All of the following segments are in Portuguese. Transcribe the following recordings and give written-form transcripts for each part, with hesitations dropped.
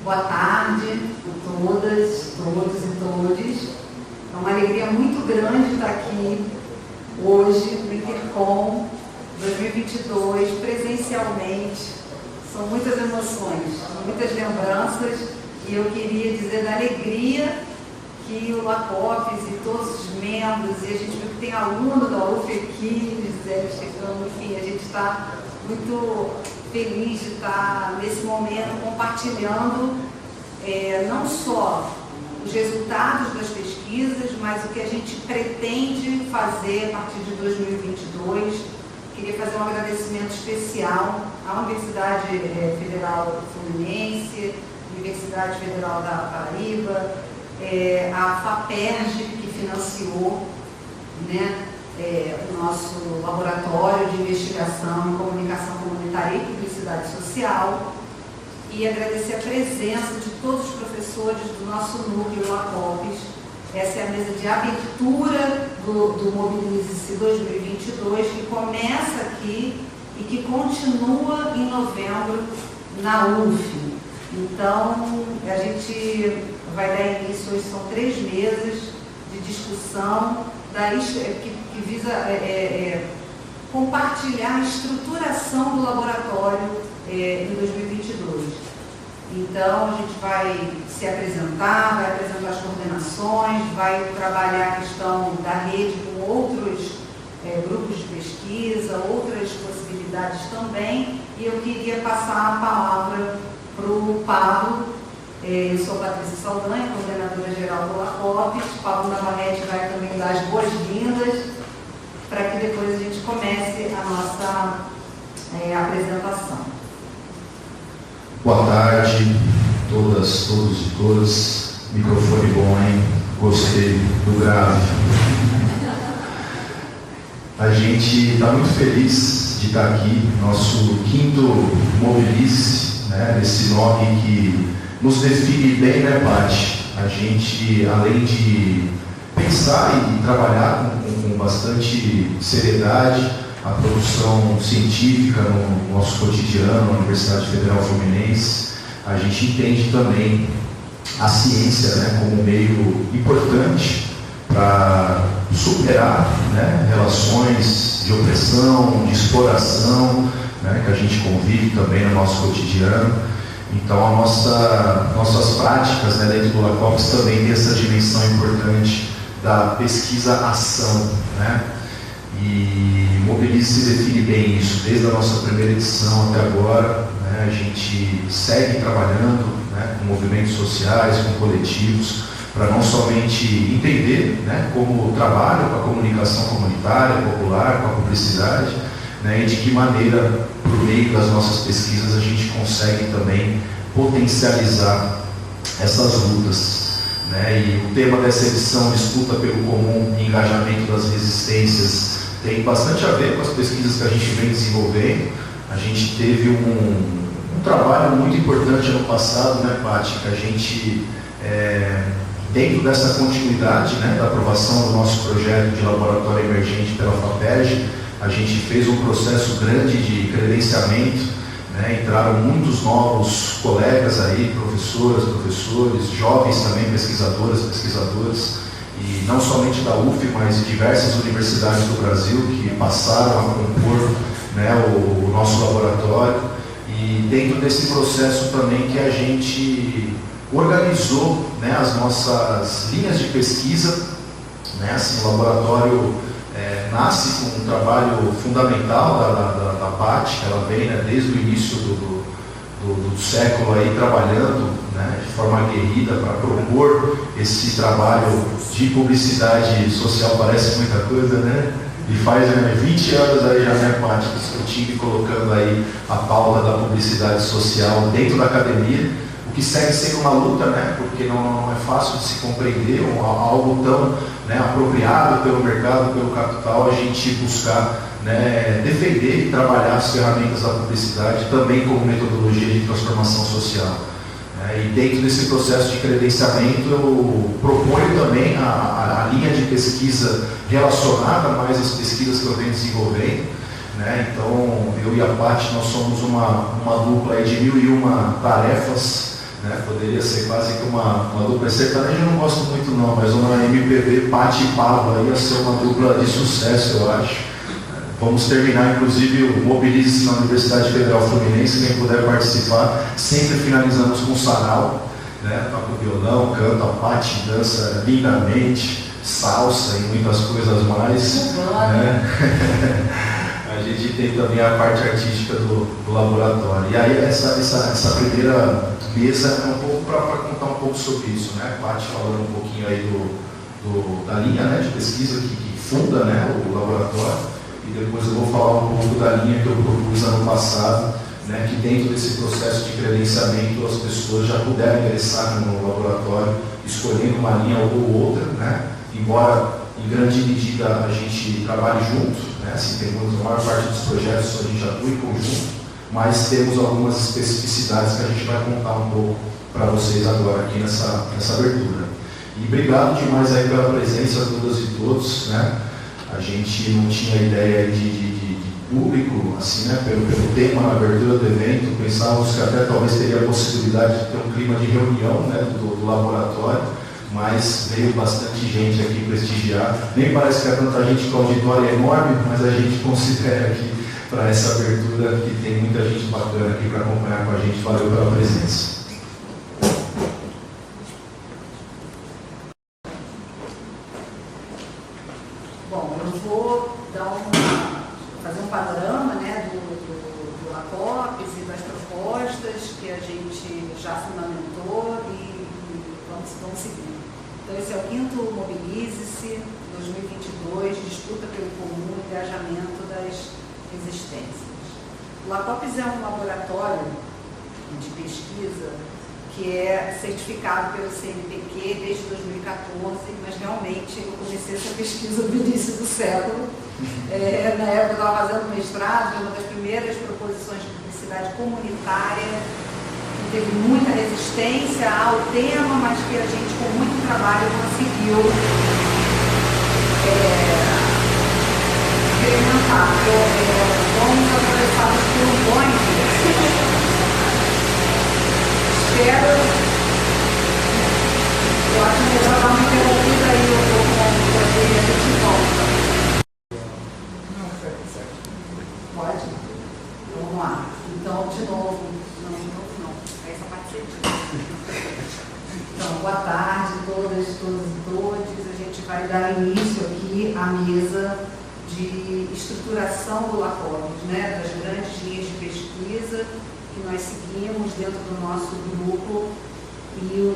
Boa tarde a todas, todos e todes. É uma alegria muito grande estar aqui hoje no Intercom 2022, presencialmente. São muitas emoções, muitas lembranças, e eu queria dizer da alegria que o LACOPES e todos os membros, e a gente viu que tem aluno da UF aqui, Gisele chegando, enfim, a gente está muito feliz de estar nesse momento compartilhando não só os resultados das pesquisas, mas o que a gente pretende fazer a partir de 2022. Queria fazer um agradecimento especial à Universidade Federal Fluminense, Universidade Federal da Paraíba, à FAPERJ, que financiou, né, o nosso laboratório de investigação em comunicação comunitária e publicidade social, e agradecer a presença de todos os professores do nosso núcleo LACOPES. Essa é a mesa de abertura do Mobilize-se 2022, que começa aqui e que continua em novembro na UF. Então, a gente vai dar início, hoje são 3 mesas de discussão que visa compartilhar a estruturação do laboratório em 2022. Então, a gente vai se apresentar, vai apresentar as coordenações, vai trabalhar a questão da rede com outros grupos de pesquisa, outras possibilidades também, e eu queria passar a palavra para o Pablo. Eu sou Patrícia Saldanha, coordenadora geral do LACOPES. Pablo Navarrete vai também dar as boas-vindas, para que depois a gente comece a nossa apresentação. Boa tarde, todas, todos e todas. Microfone bom, hein? Gostei do grave. A gente está muito feliz de estar aqui, nosso 5º Mobilize, né? Esse nome que nos define bem, né, Paty? A gente, além de pensar e trabalhar com bastante seriedade a produção científica no nosso cotidiano, na Universidade Federal Fluminense, a gente entende também a ciência, né, como um meio importante para superar, né, relações de opressão, de exploração, né, que a gente convive também no nosso cotidiano. Então, nossas práticas, né, dentro do LACOPES também tem essa dimensão importante da pesquisa-ação, né? E Mobilize se define bem isso, desde a nossa primeira edição até agora, né? A gente segue trabalhando, né, com movimentos sociais, com coletivos, para não somente entender, né, como trabalho com a comunicação comunitária, popular, com a publicidade, né, e de que maneira, por meio das nossas pesquisas, a gente consegue também potencializar essas lutas. Né? E o tema dessa edição, Disputa pelo Comum e Engajamento das Resistências, tem bastante a ver com as pesquisas que a gente vem desenvolvendo. A gente teve um trabalho muito importante ano passado, né, Paty, que a gente, dentro dessa continuidade, né, da aprovação do nosso projeto de laboratório emergente pela FAPERJ, a gente fez um processo grande de credenciamento, né, entraram muitos novos colegas aí, professoras, professores, jovens também, pesquisadoras, pesquisadores, e não somente da UF, mas de diversas universidades do Brasil que passaram a compor, né, o nosso laboratório. E dentro desse processo também que a gente organizou, né, as nossas linhas de pesquisa, né, assim, o laboratório nasce com um trabalho fundamental da Paty, que ela vem, né, desde o início do século aí trabalhando, né, de forma aguerrida para propor esse trabalho de publicidade social. Parece muita coisa, né? E faz 20 anos aí já, né, Paty, discutindo e colocando aí a pauta da publicidade social dentro da academia, o que segue sendo uma luta, né, porque não é fácil de se compreender algo tão, né, apropriado pelo mercado, pelo capital, a gente buscar, né, defender e trabalhar as ferramentas da publicidade também como metodologia de transformação social. E dentro desse processo de credenciamento eu proponho também a linha de pesquisa relacionada mais às pesquisas que eu venho desenvolvendo, né? Então eu e a Paty, nós somos uma dupla aí de 1001 tarefas, né? Poderia ser quase que uma dupla sertaneja, eu não gosto muito não, mas uma MPB Pati e Pava ia ser uma dupla de sucesso, eu acho. Vamos terminar, inclusive, o Mobilize-se na Universidade Federal Fluminense, quem puder participar, sempre finalizamos com sarau, né? Toca o violão, canta, Pati, dança lindamente, salsa e muitas coisas mais. Né? A gente tem também a parte artística do laboratório. E aí essa primeira mesa é um pouco para contar um pouco sobre isso, né? Pati falando um pouquinho aí da linha, né, de pesquisa que funda, né, o laboratório. E depois eu vou falar um pouco da linha que eu propus ano passado, né, que dentro desse processo de credenciamento as pessoas já puderam ingressar no laboratório, escolhendo uma linha ou outra, né, embora em grande medida a gente trabalhe junto, né, assim, temos a maior parte dos projetos a gente atua em conjunto, mas temos algumas especificidades que a gente vai contar um pouco para vocês agora aqui nessa abertura. E obrigado demais aí pela presença de todas e todos, né? A gente não tinha ideia de público, assim, né, pelo tema na abertura do evento, pensávamos que até talvez teria a possibilidade de ter um clima de reunião, né, do laboratório, mas veio bastante gente aqui prestigiar. Nem parece que é tanta gente, que o auditório é enorme, mas a gente considera aqui para essa abertura que tem muita gente bacana aqui para acompanhar com a gente. Valeu pela presença. Bom, eu vou fazer um panorama, né, do LACOPES e das propostas que a gente já fundamentou e vamos seguir. Então, esse é o 5º Mobilize-se 2022, disputa pelo comum engajamento das resistências. O LACOPES é um laboratório de pesquisa que é certificado pelo CNPq desde 2014, mas realmente eu comecei essa pesquisa no início do século. Na época eu estava fazendo mestrado, uma das primeiras proposições de publicidade comunitária, que teve muita resistência ao tema, mas que a gente, com muito trabalho, conseguiu implementar. Fomos atravessados por um bonde. Espero. Eu acho melhor dar uma interrompida aí, eu vou poder e a gente volta. Não, certo. Pode? Vamos lá. Então, de novo. Não. Essa parte certinha. Então, boa tarde a todas e todos. A gente vai dar início aqui à mesa de estruturação do LACOPES, né? Das grandes linhas de pesquisa que nós seguimos dentro do nosso grupo, e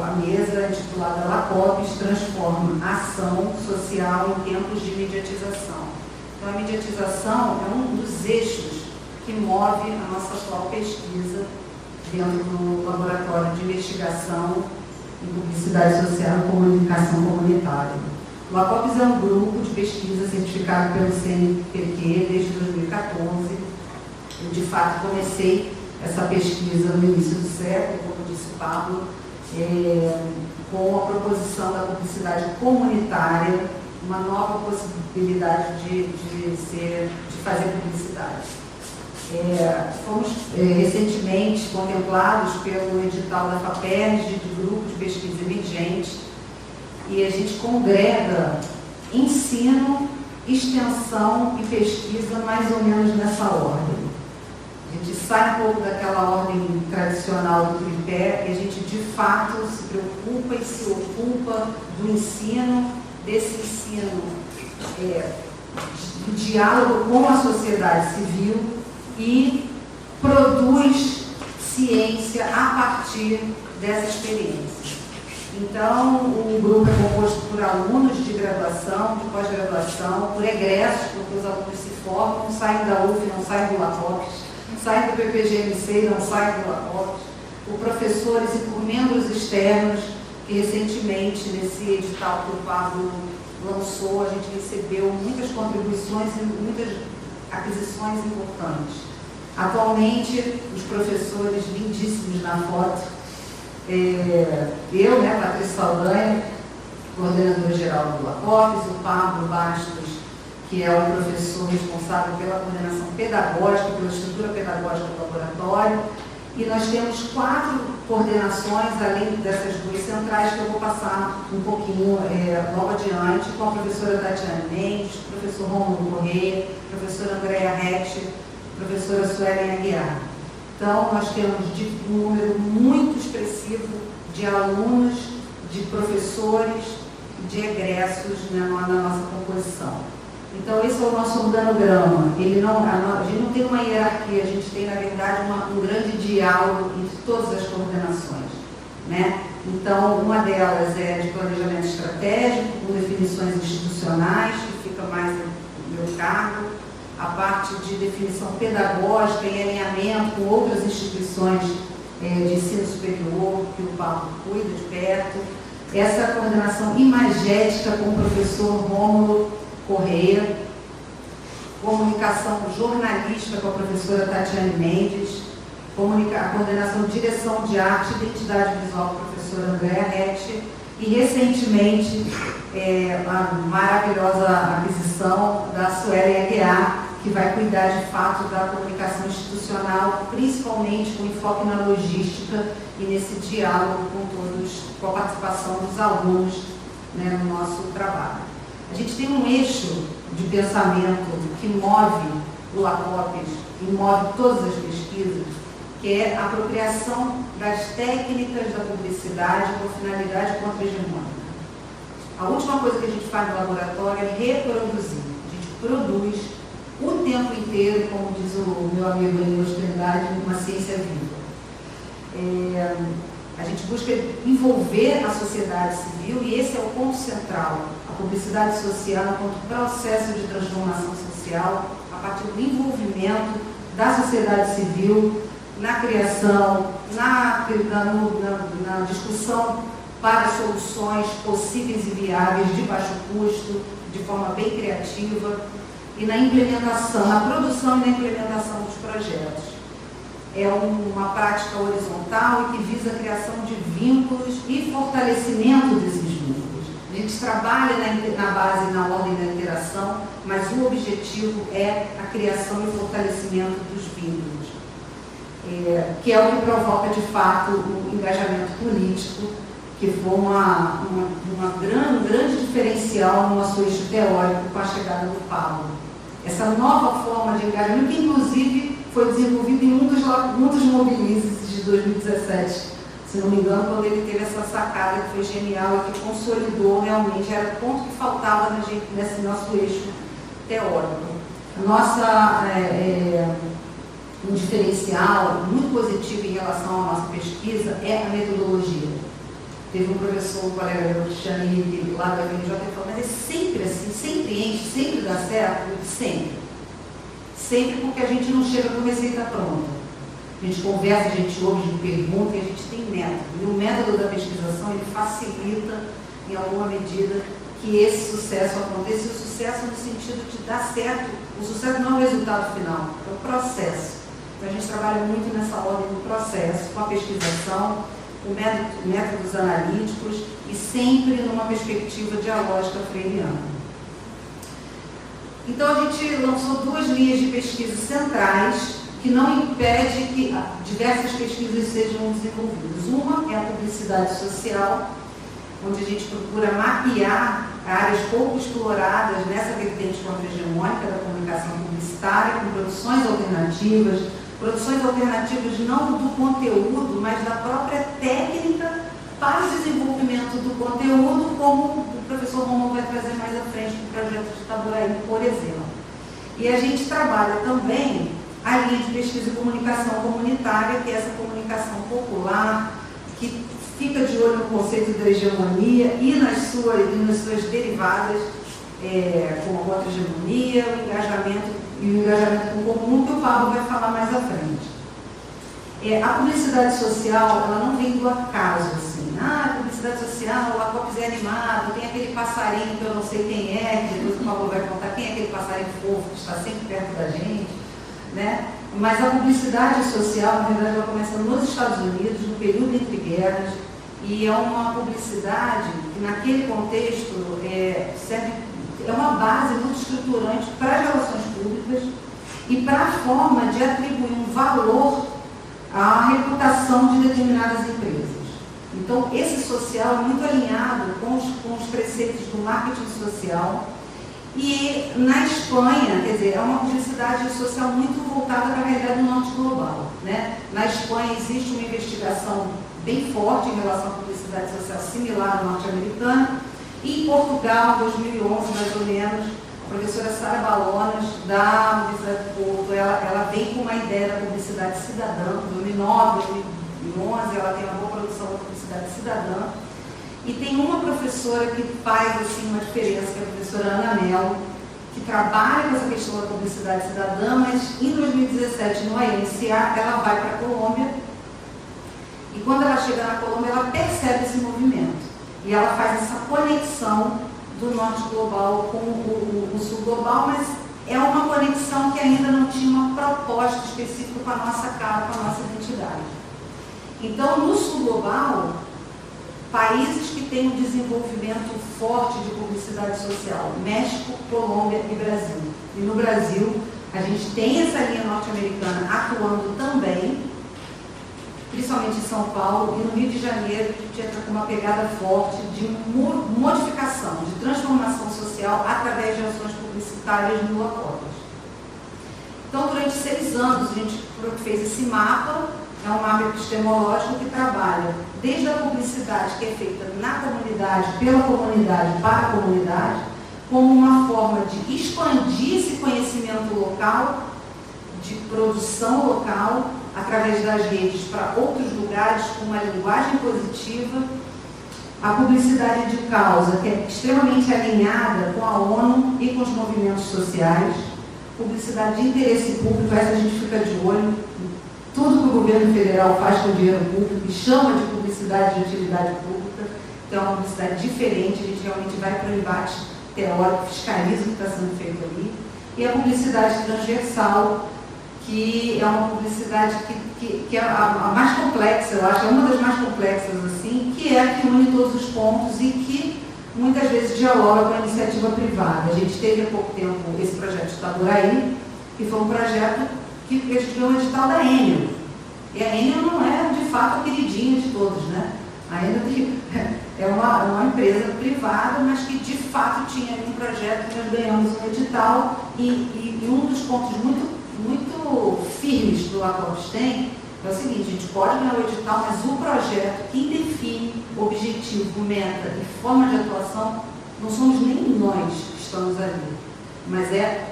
a mesa intitulada LACOPES transforma ação social em tempos de mediatização. Então, a mediatização é um dos eixos que move a nossa atual pesquisa dentro do Laboratório de Investigação em Publicidade Social e Comunicação Comunitária. O LACOPES é um grupo de pesquisa certificado pelo CNPq desde 2014. Eu, de fato, comecei essa pesquisa no início do século, como disse o Pablo, com a proposição da publicidade comunitária, uma nova possibilidade de fazer publicidade. Fomos recentemente contemplados pelo edital da FAPERJ, de grupo de pesquisa emergente, e a gente congrega ensino, extensão e pesquisa mais ou menos nessa ordem. A gente sai um pouco daquela ordem tradicional do tripé e a gente, de fato, se preocupa e se ocupa do ensino, desse ensino do diálogo com a sociedade civil e produz ciência a partir dessa experiência. Então, o grupo é composto por alunos de graduação, de pós-graduação, por egressos, porque os alunos se formam, saem da UF, não saem do LACOPES, saem do PPGMC e não saem do LACOPES, por professores e por membros externos, que recentemente, nesse edital que o Pablo lançou, a gente recebeu muitas contribuições e muitas aquisições importantes. Atualmente, os professores lindíssimos na foto, eu, Patrícia Saldanha, coordenadora geral do LACOPES, o Pablo Bastos, que é o professor responsável pela coordenação pedagógica, pela estrutura pedagógica do laboratório, e nós temos 4 coordenações, além dessas duas centrais, que eu vou passar um pouquinho logo adiante, com a professora Tatiane Mendes, professor Rômulo Corrêa, professora Andréa Rett, professora Suelen Aguiar. Então, nós temos um número muito expressivo de alunos, de professores, de egressos na nossa composição. Então, esse é o nosso organograma. A gente não tem uma hierarquia, a gente tem, na verdade, um grande diálogo entre todas as coordenações, né? Então, uma delas é de planejamento estratégico, com definições institucionais, que fica mais no meu cargo, a parte de definição pedagógica e alinhamento com outras instituições de ensino superior, que o Paulo cuida de perto, essa coordenação imagética com o professor Rômulo Corrêa, comunicação jornalística com a professora Tatiane Mendes, a coordenação de direção de arte e identidade visual com a professora Andréa Rett, e recentemente a maravilhosa aquisição da Suelen Aguiar, que vai cuidar de fato da comunicação institucional, principalmente com enfoque na logística e nesse diálogo com a participação dos alunos, né, no nosso trabalho. A gente tem um eixo de pensamento que move o LACOPES e move todas as pesquisas, que é a apropriação das técnicas da publicidade com finalidade contra-hegemônica. A última coisa que a gente faz no laboratório é reproduzir. A gente produz o tempo inteiro, como diz o meu amigo Enio Trindade, uma ciência viva. A gente busca envolver a sociedade civil e esse é o ponto central. A publicidade social enquanto processo de transformação social a partir do envolvimento da sociedade civil na criação, na discussão para soluções possíveis e viáveis de baixo custo, de forma bem criativa, e na implementação, na produção e na implementação dos projetos. É uma prática horizontal e que visa a criação de vínculos e fortalecimento desses vínculos. A gente trabalha na base, na ordem da interação, mas o objetivo é a criação e fortalecimento dos vínculos, que é o que provoca, de fato, o engajamento político, que foi um grande diferencial no nosso eixo teórico com a chegada do Paulo. Essa nova forma de engajamento, que inclusive foi desenvolvida em um dos mobilizes de 2017, se não me engano, quando ele teve essa sacada que foi genial e que consolidou realmente, era o ponto que faltava nesse nosso eixo teórico. Um diferencial muito positivo em relação à nossa pesquisa é a metodologia. Teve um professor, um colega meu, Cristiano Henrique, lá da UFRJ, que falou, mas é sempre assim, sempre enche, sempre dá certo, sempre. Sempre porque a gente não chega com receita pronta. A gente conversa, a gente ouve, a gente pergunta e a gente tem método. E o método da pesquisação, ele facilita, em alguma medida, que esse sucesso aconteça. E o sucesso no sentido de dar certo. O sucesso não é o resultado final, é o processo. Então a gente trabalha muito nessa ordem do processo, com a pesquisação, com métodos analíticos e sempre numa perspectiva dialógica freiriana. Então a gente lançou 2 linhas de pesquisa centrais que não impede que diversas pesquisas sejam desenvolvidas. Uma é a publicidade social, onde a gente procura mapear áreas pouco exploradas nessa vertente contra-hegemônica da comunicação publicitária, com produções alternativas não do conteúdo, mas da própria técnica para o desenvolvimento do conteúdo, como o professor Romão vai trazer mais à frente no projeto de Itaboraí, por exemplo. E a gente trabalha também a linha de pesquisa e comunicação comunitária, que é essa comunicação popular, que fica de olho no conceito da hegemonia e nas suas derivadas, como a contra-hegemonia, o engajamento com o comum, que o Pablo vai falar mais à frente. A publicidade social, ela não vem do acaso, assim. A publicidade social, o LACOPES é animado, tem aquele passarinho que eu não sei quem é, que depois o Pablo vai contar quem é aquele passarinho fofo que está sempre perto da gente, né? Mas a publicidade social, na verdade, ela começa nos Estados Unidos, no período entre guerras, e é uma publicidade que, naquele contexto, é uma base muito estruturante para as relações públicas e para a forma de atribuir um valor a reputação de determinadas empresas. Então, esse social é muito alinhado com os preceitos do marketing social. E na Espanha, quer dizer, é uma publicidade social muito voltada para a realidade do norte global, né? Na Espanha existe uma investigação bem forte em relação à publicidade social similar à norte-americana. E em Portugal, em 2011, mais ou menos, a professora Sara Balonas, da Universidade do Porto, ela vem com uma ideia da publicidade cidadã. Em 2009, 2011, ela tem uma boa produção da publicidade cidadã. E tem uma professora que faz assim, uma diferença, que é a professora Ana Mello, que trabalha com essa questão da publicidade cidadã, mas em 2017, no INCA, ela vai para a Colômbia, e quando ela chega na Colômbia, ela percebe esse movimento. E ela faz essa conexão do norte global com o sul global, mas é uma conexão que ainda não tinha uma proposta específica com a nossa cara, com a nossa identidade. Então, no sul global, países que têm um desenvolvimento forte de publicidade social, México, Colômbia e Brasil. E no Brasil, a gente tem essa linha norte-americana atuando também, principalmente em São Paulo, e no Rio de Janeiro, a gente entra com uma pegada forte de modificação, de transformação social através de ações publicitárias no Locotas. Então, durante 6 anos, a gente fez esse mapa. É um mapa epistemológico que trabalha desde a publicidade que é feita na comunidade, pela comunidade, para a comunidade, como uma forma de expandir esse conhecimento local, de produção local, através das redes para outros lugares, com uma linguagem positiva. A publicidade de causa, que é extremamente alinhada com a ONU e com os movimentos sociais. Publicidade de interesse público, essa a gente fica de olho. Tudo que o governo federal faz com dinheiro público e chama de publicidade de utilidade pública, então é uma publicidade diferente, a gente realmente vai para o embate teórico, fiscaliza o que está sendo feito ali. E a publicidade transversal, que é uma publicidade que é a mais complexa, eu acho, é uma das mais complexas, assim, que é a que une todos os pontos e que muitas vezes dialoga com a iniciativa privada. A gente teve há pouco tempo esse projeto Itaburaí, que foi um projeto que ganhou o edital da Enel. E a Enel não é, de fato, a queridinha de todos, né? A Enel é uma empresa privada, mas que, de fato, tinha um projeto que nós ganhamos um edital e um dos pontos muito firmes que o Locotas tem é o seguinte: a gente pode ganhar o edital, mas o projeto, quem define objetivo, meta e forma de atuação, não somos nem nós que estamos ali, mas é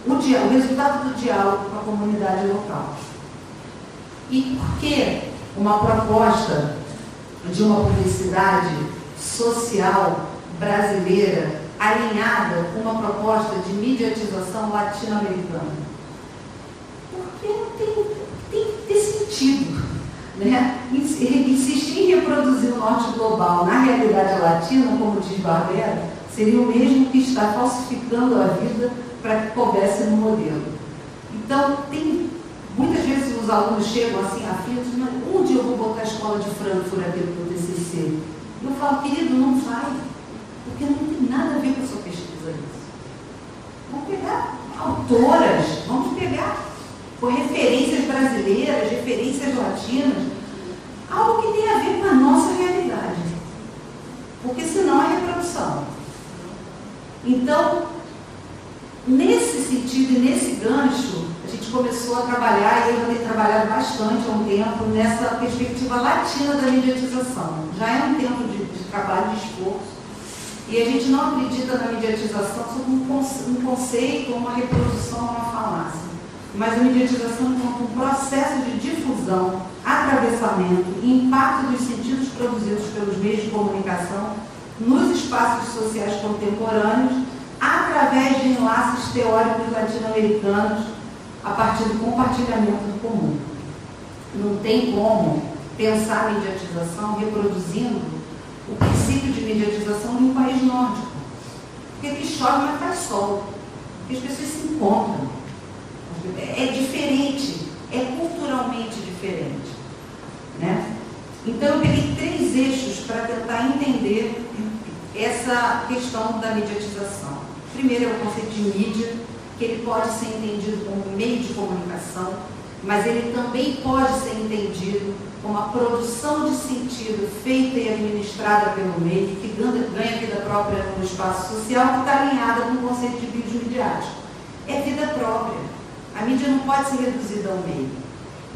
o resultado do diálogo com a comunidade local. E por que uma proposta de uma publicidade social brasileira alinhada com uma proposta de mediatização latino-americana? Porque tem que ter sentido, né? Insistir em reproduzir o norte global na realidade latina, como diz Barbera, seria o mesmo que estar falsificando a vida para que coubesse no modelo. Então, muitas vezes os alunos chegam assim aflitos, mas onde eu vou botar a escola de Frankfurt aqui no meu TCC? Eu falo, querido, não vai, porque não tem nada a ver com a sua pesquisa isso. Vamos pegar autoras, vamos pegar com referências brasileiras, referências latinas, algo que tem a ver com a nossa realidade, porque senão é reprodução. Então, nesse sentido e nesse gancho, a gente começou a trabalhar, e eu já tenho trabalhado bastante há um tempo, nessa perspectiva latina da mediatização. Já é um tempo de trabalho, de esforço, e a gente não acredita na mediatização como um conceito, uma reprodução, uma falácia, mas a mediatização como um processo de difusão, atravessamento e impacto dos sentidos produzidos pelos meios de comunicação nos espaços sociais contemporâneos, através de enlaces teóricos latino-americanos, a partir do compartilhamento do comum. Não tem como pensar a mediatização reproduzindo o princípio de mediatização de um país nórdico. Porque aqui chove, mas faz sol. Porque as pessoas se encontram. É diferente, é culturalmente diferente, né? Então, eu peguei 3 eixos para tentar entender essa questão da mediatização. Primeiro é o conceito de mídia, que ele pode ser entendido como meio de comunicação, mas ele também pode ser entendido como a produção de sentido feita e administrada pelo meio, que ganha vida própria no espaço social, que está alinhada com o conceito de vídeo midiático. É vida própria. A mídia não pode ser reduzida ao meio.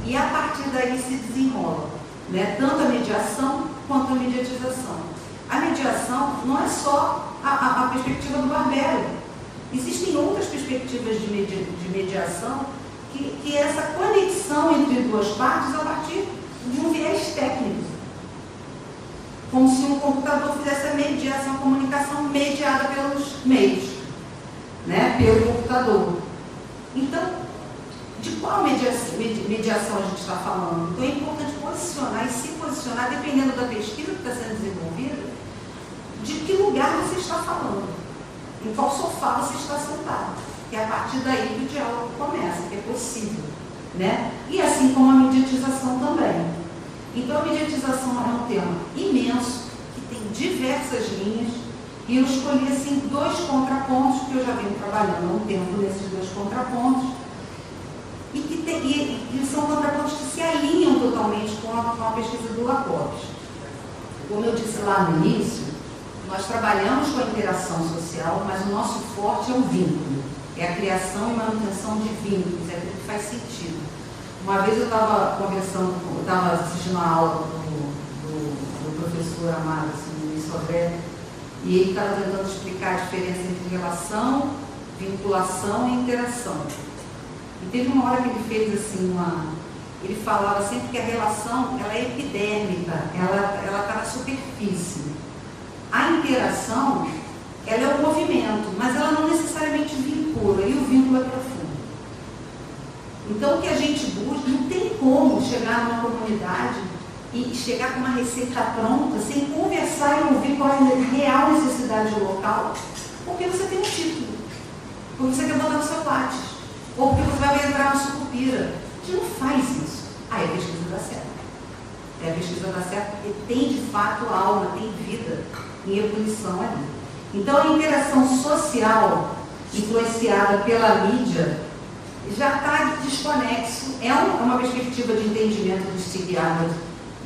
E a partir daí se desenrola, né? Tanto a mediação quanto a mediatização. A mediação não é só a perspectiva do Barbero. Existem outras perspectivas de mediação que é essa conexão entre duas partes a partir de um viés técnico. Como se um computador fizesse a mediação, a comunicação mediada pelos meios, né? Pelo computador. Então, de qual mediação a gente está falando? Então é importante posicionar e se posicionar, dependendo da pesquisa que está sendo desenvolvida, de que lugar você está falando, em qual sofá você está sentado, que é a partir daí que o diálogo começa, que é possível, né? E assim como a mediatização também. Então a mediatização é um tema imenso, que tem diversas linhas, e eu escolhi assim 2 contrapontos, que eu já venho trabalhando há um tempo nesses 2 contrapontos, e são contrapontos que se alinham totalmente com a pesquisa do Lacopes. Como eu disse lá no início, nós trabalhamos com a interação social, mas o nosso forte é o vínculo, é a criação e manutenção de vínculos, é aquilo que faz sentido. Uma vez eu estava assistindo a aula do professor Amado, assim, Luiz Sodré, e ele estava tentando explicar a diferença entre relação, vinculação e interação. E teve uma hora que ele fez assim, ele falava sempre que a relação ela é epidérmica, ela está na superfície. A interação, ela é o movimento, mas ela não necessariamente vincula, e o vínculo é profundo. Então o que a gente busca, não tem como chegar numa comunidade e chegar com uma receita pronta, sem conversar e ouvir qual é a real necessidade local, porque você tem um título, porque você quer botar no seu látis, ou porque você vai entrar na sucupira. A gente não faz isso. Aí a pesquisa dá certo. A pesquisa dá certo porque tem de fato alma, tem vida em ebulição ali. Então a interação social influenciada pela mídia já está desconexo. É uma perspectiva de entendimento dos psiquiatras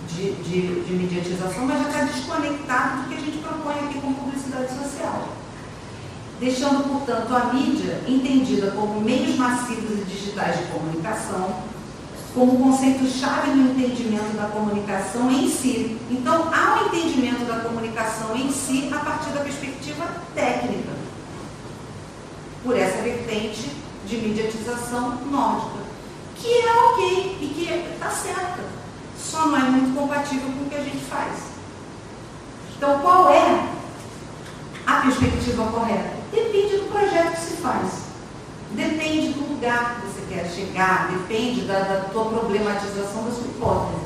de mediatização, mas já está desconectado do que a gente propõe aqui com publicidade social. Deixando, portanto, a mídia entendida como meios massivos e digitais de comunicação, como conceito-chave no entendimento da comunicação em si. Então, há um entendimento da comunicação em si a partir da perspectiva técnica, por essa vertente de mediatização nórdica, que é ok e que está certa, só não é muito compatível com o que a gente faz. Então, qual é a perspectiva correta? Depende do projeto que se faz, depende do lugar que você quer chegar, depende da tua problematização, da sua hipótese.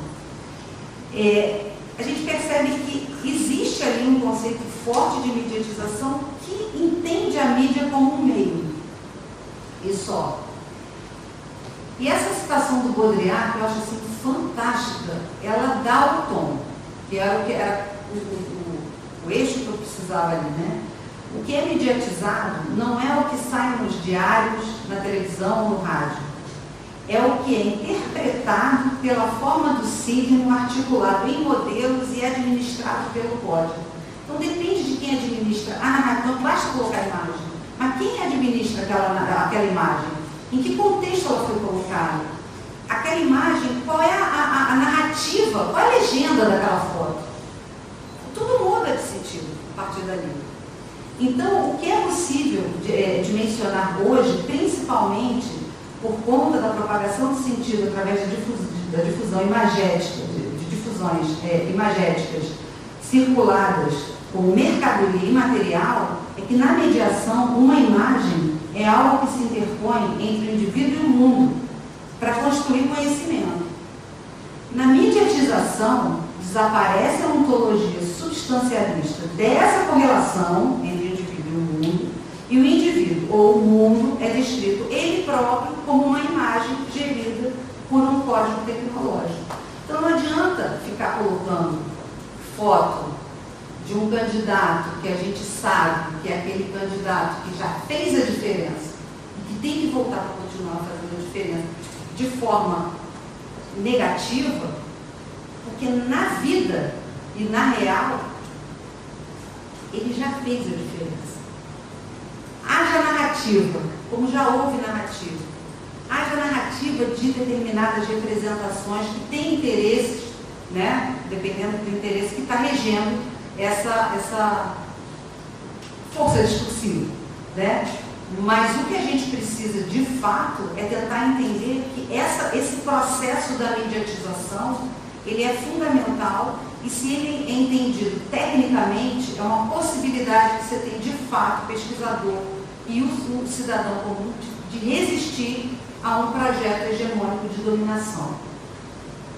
A gente percebe que existe ali um conceito forte de mediatização que entende a mídia como um meio, e só. E essa citação do Baudrillard, que eu acho assim fantástica, ela dá o tom, que era o eixo que eu precisava ali, né? O que é mediatizado não é o que sai nos diários, na televisão ou no rádio. É o que é interpretado pela forma do signo, articulado em modelos e administrado pelo código. Então depende de quem administra. Não basta colocar a imagem. Mas quem administra aquela imagem? Em que contexto ela foi colocada? Aquela imagem, qual é a narrativa, qual é a legenda daquela foto? Tudo muda de sentido a partir dali. Então, o que é possível de mencionar hoje, principalmente por conta da propagação do sentido através da difusão imagética, de difusões imagéticas circuladas como mercadoria imaterial, é que na mediação uma imagem é algo que se interpõe entre o indivíduo e o mundo para construir conhecimento. Na mediatização, desaparece a ontologia substancialista dessa correlação entre o indivíduo e o mundo, e o indivíduo ou o mundo é descrito ele próprio como uma imagem gerida por um código tecnológico. Então não adianta ficar colocando foto de um candidato que a gente sabe que é aquele candidato que já fez a diferença e que tem que voltar para continuar fazendo a diferença. de forma negativa, porque na vida e na real, ele já fez a diferença. Haja narrativa, como já houve narrativa. Haja narrativa de determinadas representações que têm interesses, né? Dependendo do interesse que está regendo essa força discursiva, né? Mas o que a gente precisa de fato é tentar entender que esse processo da mediatização, ele é fundamental, e se ele é entendido tecnicamente, é uma possibilidade que você tem de fato, pesquisador e o cidadão comum, de resistir a um projeto hegemônico de dominação.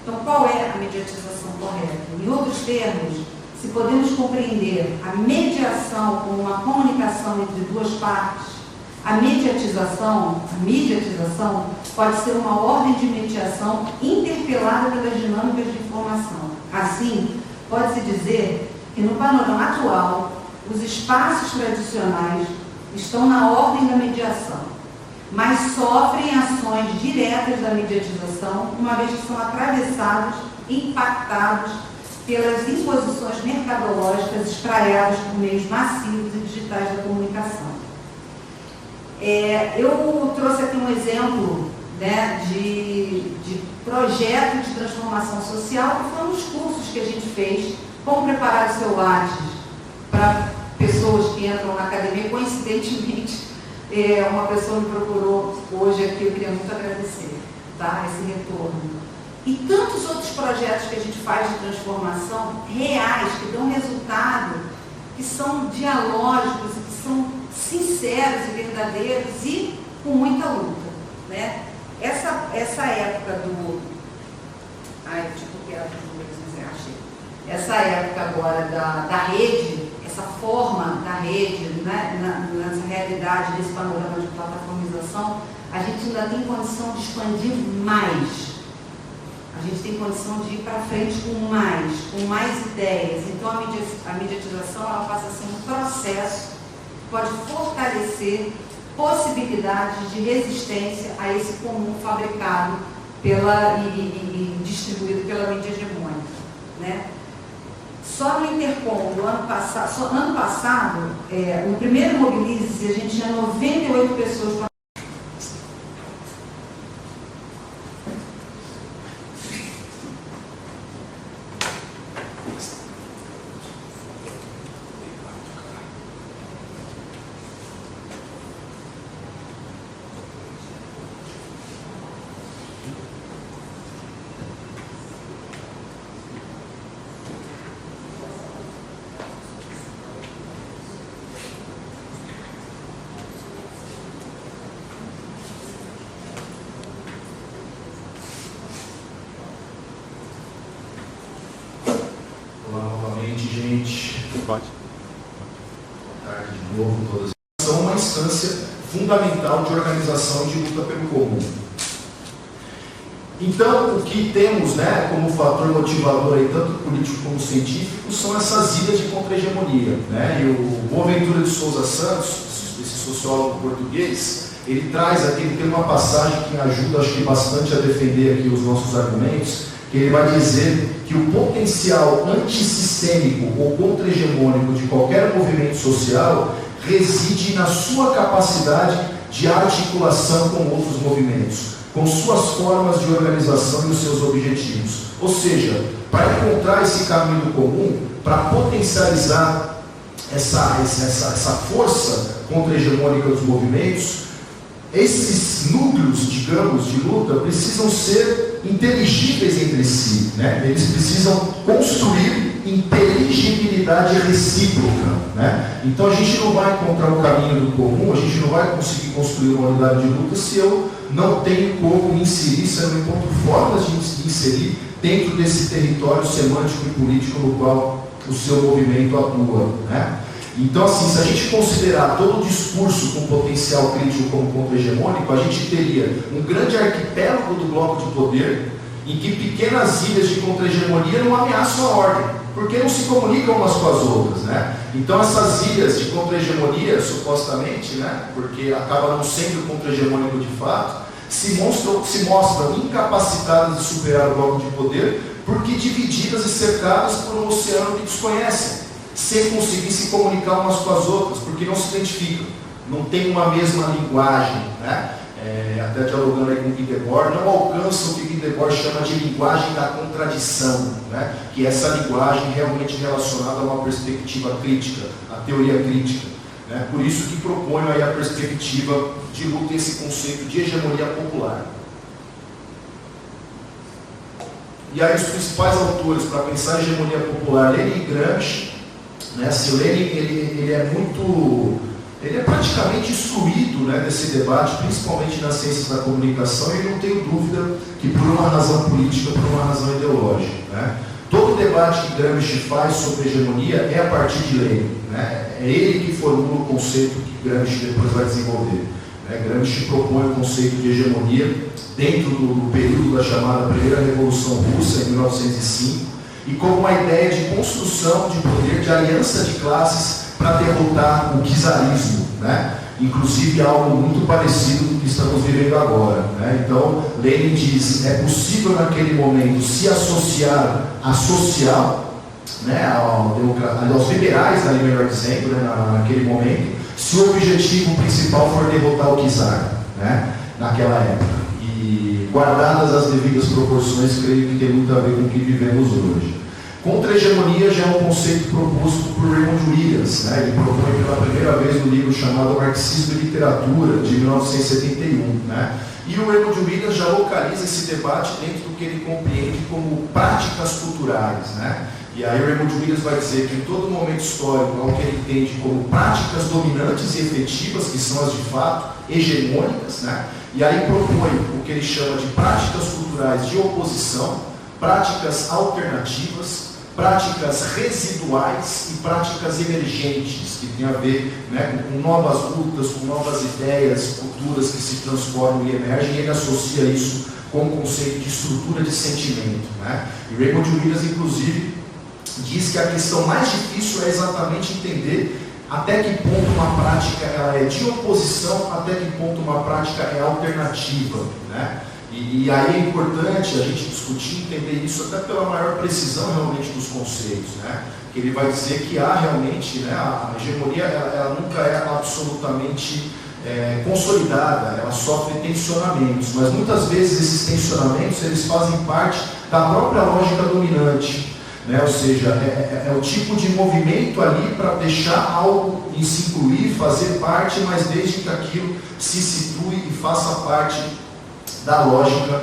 Então, qual é a mediatização correta? Em outros termos, se podemos compreender a mediação como uma comunicação entre duas partes, a mediatização pode ser uma ordem de mediação interpelada pelas dinâmicas de informação. Assim, pode-se dizer que no panorama atual, os espaços tradicionais estão na ordem da mediação, mas sofrem ações diretas da mediatização, uma vez que são atravessados e impactados pelas imposições mercadológicas espraiadas por meios massivos e digitais da comunicação. Eu trouxe aqui um exemplo, né, de projeto de transformação social, que foram os cursos que a gente fez, como preparar o seu Lattes para pessoas que entram na academia. Coincidentemente, uma pessoa me procurou hoje aqui, eu queria muito agradecer, tá, esse retorno. E tantos outros projetos que a gente faz de transformação reais, que dão resultado, que são dialógicos, que são sinceros e verdadeiros e com muita luta, né? Essa época do... Essa época agora da rede, essa forma da rede, né, nessa realidade, desse panorama de plataformização, a gente ainda tem condição de expandir mais. A gente tem condição de ir para frente com mais ideias. Então, a mediatização, ela passa a ser um processo que pode fortalecer possibilidades de resistência a esse comum fabricado e distribuído pela mídia hegemônica, né? Só no Intercom, ano passado, no primeiro Mobilize, a gente tinha 98 pessoas. Pode. Boa tarde de novo, todas. São uma instância fundamental de organização e de luta pelo comum. Então, o que temos, né, como fator motivador, aí, tanto político como científico, são essas ilhas de contra-hegemonia, né? E o Boaventura de Souza Santos, esse sociólogo português, ele traz aqui, ele tem uma passagem que me ajuda, acho que bastante, a defender aqui os nossos argumentos, que ele vai dizer que o potencial antissistêmico ou contra-hegemônico de qualquer movimento social reside na sua capacidade de articulação com outros movimentos, com suas formas de organização e os seus objetivos. Ou seja, para encontrar esse caminho do comum, para potencializar essa força contra-hegemônica dos movimentos, esses núcleos, digamos, de luta precisam ser inteligíveis entre si, né? Eles precisam construir inteligibilidade recíproca, né? Então a gente não vai encontrar o caminho do comum, a gente não vai conseguir construir uma unidade de luta se eu não tenho como me inserir, se eu não encontro formas de me inserir dentro desse território semântico e político no qual o seu movimento atua, né? Então, assim, se a gente considerar todo o discurso com potencial crítico como contra-hegemônico, a gente teria um grande arquipélago do bloco de poder, em que pequenas ilhas de contra-hegemonia não ameaçam a ordem, porque não se comunicam umas com as outras, né? Então, essas ilhas de contra-hegemonia, supostamente, né, porque acaba não sendo contra-hegemônico de fato, se mostram incapacitadas de superar o bloco de poder porque divididas e cercadas por um oceano que desconhecem, sem conseguir se comunicar umas com as outras, porque não se identificam, não tem uma mesma linguagem, né? Até dialogando aí com o Guy Debord, não alcançam o que Guy Debord chama de linguagem da contradição, né? Que é essa linguagem realmente relacionada a uma perspectiva crítica, a teoria crítica, né? Por isso que proponho aí a perspectiva de luta, esse conceito de hegemonia popular. E aí os principais autores para pensar em hegemonia popular, Lenin e Gramsci, né? Assim, Lenin ele é praticamente excluído, né, desse debate, principalmente nas ciências da comunicação, e não tenho dúvida que por uma razão política, por uma razão ideológica, né? Todo o debate que Gramsci faz sobre hegemonia é a partir de Lenin, né? É ele que formula o conceito que Gramsci depois vai desenvolver, né? Gramsci propõe o conceito de hegemonia dentro do período da chamada Primeira Revolução Russa, em 1905, e como uma ideia de construção de poder, de aliança de classes para derrotar o czarismo, né? Inclusive algo muito parecido com o que estamos vivendo agora, né? Então, Lenin diz, é possível naquele momento se associar à social, né, aos liberais, ali melhor dizendo, né, naquele momento, se o objetivo principal for derrotar o czar, né, naquela época. E guardadas as devidas proporções, creio que tem muito a ver com o que vivemos hoje. Contra-hegemonia já é um conceito proposto por Raymond Williams, né? Ele propõe pela primeira vez no livro chamado Marxismo e Literatura, de 1971. Né? E o Raymond Williams já localiza esse debate dentro do que ele compreende como práticas culturais. Né? E aí o Raymond Williams vai dizer que em todo momento histórico é o que ele entende como práticas dominantes e efetivas, que são as de fato hegemônicas, né? E aí propõe o que ele chama de práticas culturais de oposição, práticas alternativas, práticas residuais e práticas emergentes, que tem a ver, né, com novas lutas, com novas ideias, culturas que se transformam e emergem, e ele associa isso com o conceito de estrutura de sentimento. Né? E Raymond Williams, inclusive, diz que a questão mais difícil é exatamente entender até que ponto uma prática ela é de oposição, até que ponto uma prática é alternativa. Né? E aí é importante a gente discutir, entender isso até pela maior precisão realmente dos conceitos, né? Que ele vai dizer que há realmente, né, a hegemonia ela nunca é absolutamente consolidada, ela sofre tensionamentos, mas muitas vezes esses tensionamentos eles fazem parte da própria lógica dominante, né? Ou seja, é o tipo de movimento ali para deixar algo em se incluir, fazer parte, mas desde que aquilo se situe e faça parte da lógica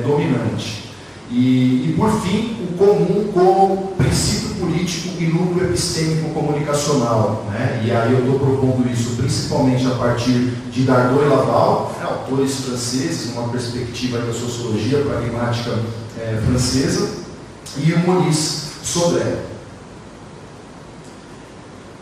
dominante. E por fim, o comum como princípio político e núcleo epistêmico comunicacional. Né? E aí eu estou propondo isso principalmente a partir de Dardot e Laval, né, autores franceses, uma perspectiva da sociologia pragmática francesa, e o Maurice Sodré.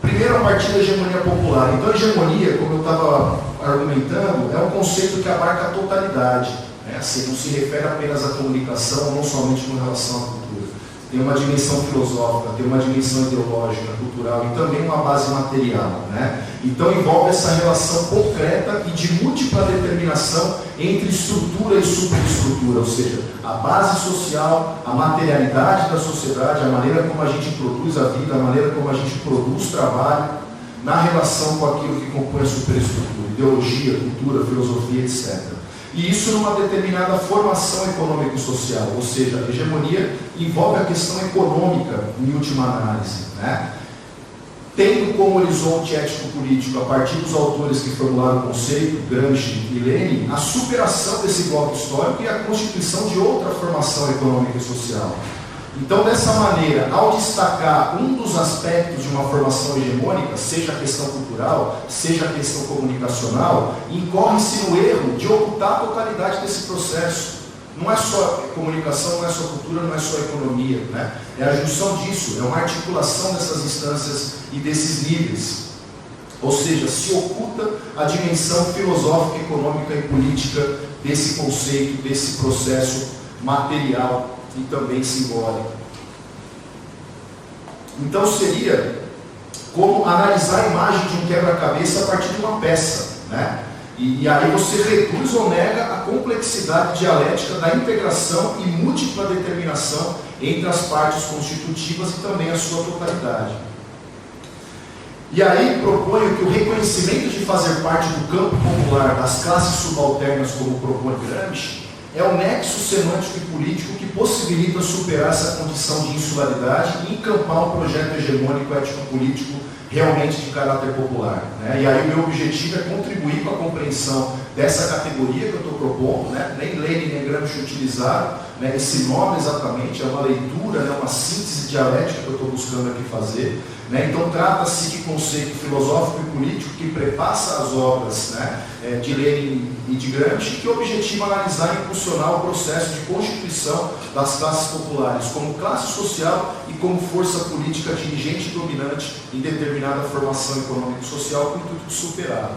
Primeiro, a partir da hegemonia popular. Então, a hegemonia, como eu estava argumentando, é um conceito que abarca a totalidade. Né? Assim, não se refere apenas à comunicação, não somente com relação à cultura. Tem uma dimensão filosófica, tem uma dimensão ideológica, cultural e também uma base material. Né? Então, envolve essa relação concreta e de múltipla determinação entre estrutura e superestrutura, ou seja, a base social, a materialidade da sociedade, a maneira como a gente produz a vida, a maneira como a gente produz trabalho, na relação com aquilo que compõe a superestrutura, ideologia, cultura, filosofia, etc. E isso numa determinada formação econômico-social, ou seja, a hegemonia envolve a questão econômica, em última análise, né? Tendo como horizonte ético-político, a partir dos autores que formularam o conceito, Gramsci e Lenin, a superação desse bloco histórico e a constituição de outra formação econômica e social. Então, dessa maneira, ao destacar um dos aspectos de uma formação hegemônica, seja a questão cultural, seja a questão comunicacional, incorre-se no erro de ocultar a totalidade desse processo. Não é só comunicação, não é só cultura, não é só economia. Né? É a junção disso, é uma articulação dessas instâncias e desses níveis. Ou seja, se oculta a dimensão filosófica, econômica e política desse conceito, desse processo material e também simbólico. Então seria como analisar a imagem de um quebra-cabeça a partir de uma peça. Né? E aí você reduz ou nega a complexidade dialética da integração e múltipla determinação entre as partes constitutivas e também a sua totalidade. E aí proponho que o reconhecimento de fazer parte do campo popular das classes subalternas, como propõe Gramsci, é o nexo semântico e político que possibilita superar essa condição de insularidade e encampar um projeto hegemônico ético-político realmente de caráter popular. Né? E aí o meu objetivo é contribuir com a compreensão dessa categoria que eu estou propondo, né? Nem Lenin nem Gramsci utilizaram, né, esse nome exatamente, é uma leitura, né, uma síntese dialética que eu estou buscando aqui fazer. Né? Então trata-se de conceito filosófico e político que prepassa as obras, né, de Lenin e de Gramsci, que objetiva analisar e impulsionar o processo de constituição das classes populares como classe social e como força política dirigente e dominante em determinada formação econômico-social com o intuito de superar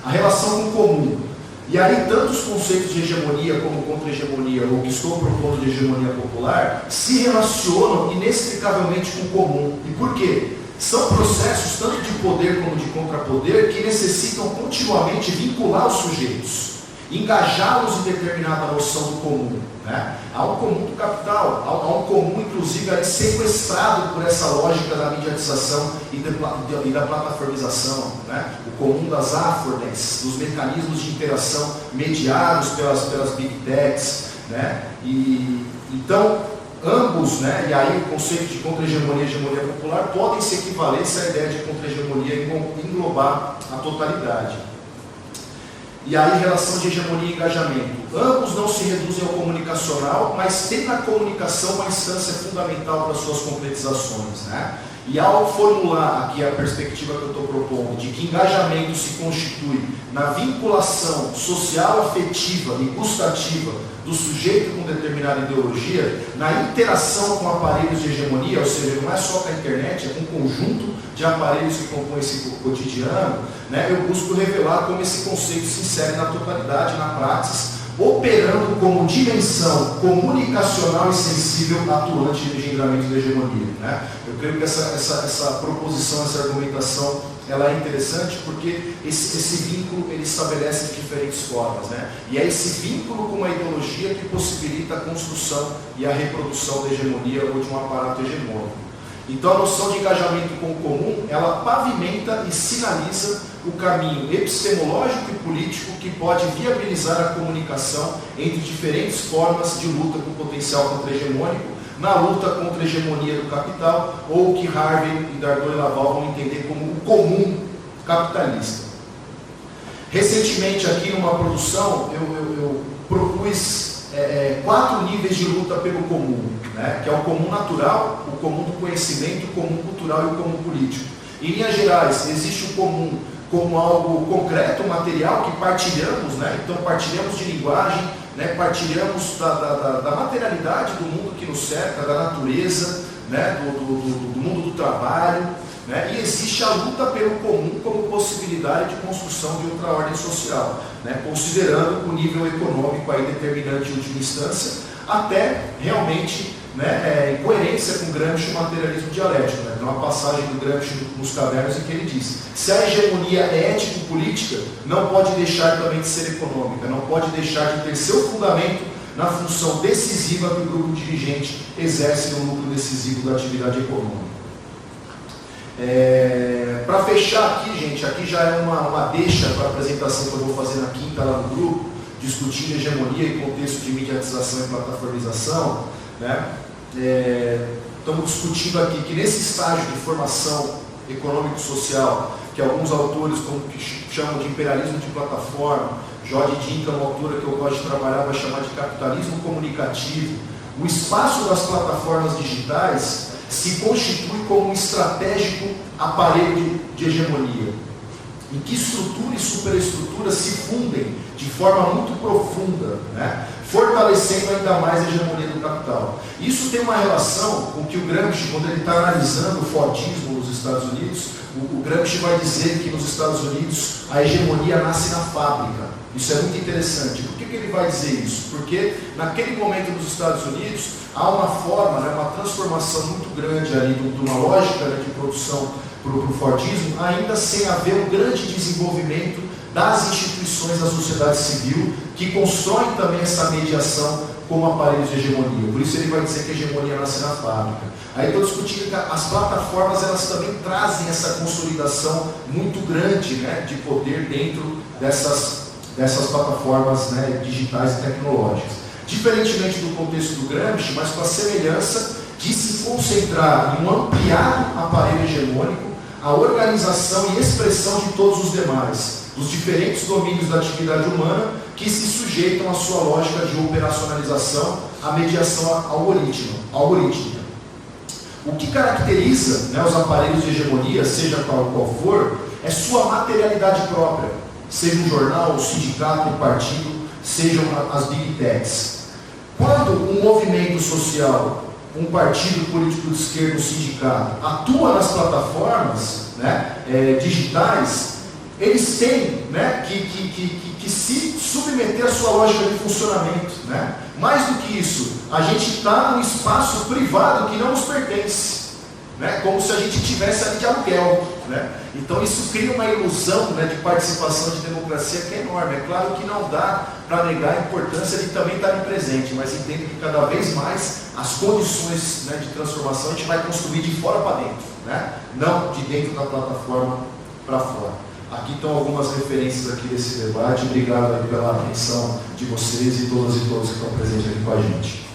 a relação com o comum. E aí, tanto os conceitos de hegemonia como contra-hegemonia, ou que estou propondo de hegemonia popular, se relacionam inexplicavelmente com o comum. E por quê? São processos tanto de poder como de contrapoder que necessitam continuamente vincular os sujeitos, engajá-los em determinada noção do comum. Né? Há um comum do capital, há um comum, inclusive, ali sequestrado por essa lógica da mediatização e da plataformização, né? O comum das affordances, dos mecanismos de interação mediados pelas big techs, né? E então ambos, né? E aí o conceito de contra-hegemonia e hegemonia popular podem se equivaler se a ideia de contra-hegemonia englobar a totalidade. E aí, relação de hegemonia e engajamento. Ambos não se reduzem ao comunicacional, mas tem na comunicação uma instância fundamental para suas concretizações. Né? E ao formular aqui a perspectiva que eu estou propondo, de que engajamento se constitui na vinculação social, afetiva e gustativa do sujeito com determinada ideologia, na interação com aparelhos de hegemonia, ou seja, não é só com a internet, é com um conjunto de aparelhos que compõem esse cotidiano, né, eu busco revelar como esse conceito se insere na totalidade, na praxis, operando como dimensão comunicacional e sensível atuante no engendramento da hegemonia. Né? Eu creio que essa proposição, essa argumentação, ela é interessante porque esse vínculo ele estabelece de diferentes formas. Né? E é esse vínculo com a ideologia que possibilita a construção e a reprodução da hegemonia ou de um aparato hegemônico. Então a noção de engajamento com o comum, ela pavimenta e sinaliza o caminho epistemológico e político que pode viabilizar a comunicação entre diferentes formas de luta com o potencial contra-hegemônico, na luta contra a hegemonia do capital, ou o que Harvey e Dardot e Laval vão entender como o comum capitalista. Recentemente aqui numa produção, eu propus 4 níveis de luta pelo comum, né? Que é o comum natural, o comum do conhecimento, o comum cultural e o comum político. Em linhas gerais, existe o comum como algo concreto, material, que partilhamos, né? Então partilhamos de linguagem, né? Partilhamos da materialidade do mundo que nos cerca, da natureza, né? do mundo do trabalho, né? E existe a luta pelo comum como possibilidade de construção de outra ordem social, né? Considerando o nível econômico aí determinante em última instância, até realmente, né, em coerência com Gramsci e o materialismo dialético. Né? Tem uma passagem do Gramsci nos Cadernos em que ele diz: se a hegemonia é ético-política, não pode deixar também de ser econômica, não pode deixar de ter seu fundamento na função decisiva que o grupo dirigente exerce no lucro decisivo da atividade econômica. Para fechar aqui, gente, aqui já é uma deixa para a apresentação que eu vou fazer na quinta lá no grupo, discutindo hegemonia e contexto de mediatização e plataformização. Né? Estamos discutindo aqui que nesse estágio de formação econômico-social, que alguns autores que chamam de imperialismo de plataforma, Jorge Dinka, uma autora que eu gosto de trabalhar, vai chamar de capitalismo comunicativo, o espaço das plataformas digitais se constitui como um estratégico aparelho de hegemonia, em que estrutura e superestrutura se fundem de forma muito profunda, né? Fortalecendo ainda mais a hegemonia do capital. Isso tem uma relação com que o Gramsci, quando ele está analisando o Fordismo nos Estados Unidos, o Gramsci vai dizer que nos Estados Unidos a hegemonia nasce na fábrica. Isso é muito interessante. Por que que ele vai dizer isso? Porque naquele momento nos Estados Unidos há uma forma, né, uma transformação muito grande ali de uma lógica, né, de produção para o Fordismo, ainda sem haver um grande desenvolvimento das instituições da sociedade civil, que constroem também essa mediação como aparelhos de hegemonia. Por isso ele vai dizer que a hegemonia nasce na fábrica. Aí estou discutindo que as plataformas, elas também trazem essa consolidação muito grande, né, de poder dentro dessas plataformas, né, digitais e tecnológicas. Diferentemente do contexto do Gramsci, mas com a semelhança de se concentrar em um ampliado aparelho hegemônico, a organização e expressão de todos os demais, dos diferentes domínios da atividade humana que se sujeitam à sua lógica de operacionalização, à mediação algorítmica. O que caracteriza, né, os aparelhos de hegemonia, seja qual for, é sua materialidade própria, seja um jornal, um sindicato, um partido, sejam as big techs. Quando um movimento social, um partido político de esquerda, um sindicato, atua nas plataformas, né, digitais, eles têm, né, que se submeter à sua lógica de funcionamento. Né? Mais do que isso, a gente está num espaço privado que não nos pertence, né? Como se a gente estivesse ali de aluguel. Né? Então isso cria uma ilusão, né, de participação, de democracia que é enorme. É claro que não dá para negar a importância de também estar ali presente, mas entendo que cada vez mais as condições, né, de transformação a gente vai construir de fora para dentro, né? Não de dentro da plataforma para fora. Aqui estão algumas referências aqui desse debate. Obrigado aí pela atenção de vocês e todas e todos que estão presentes aqui com a gente.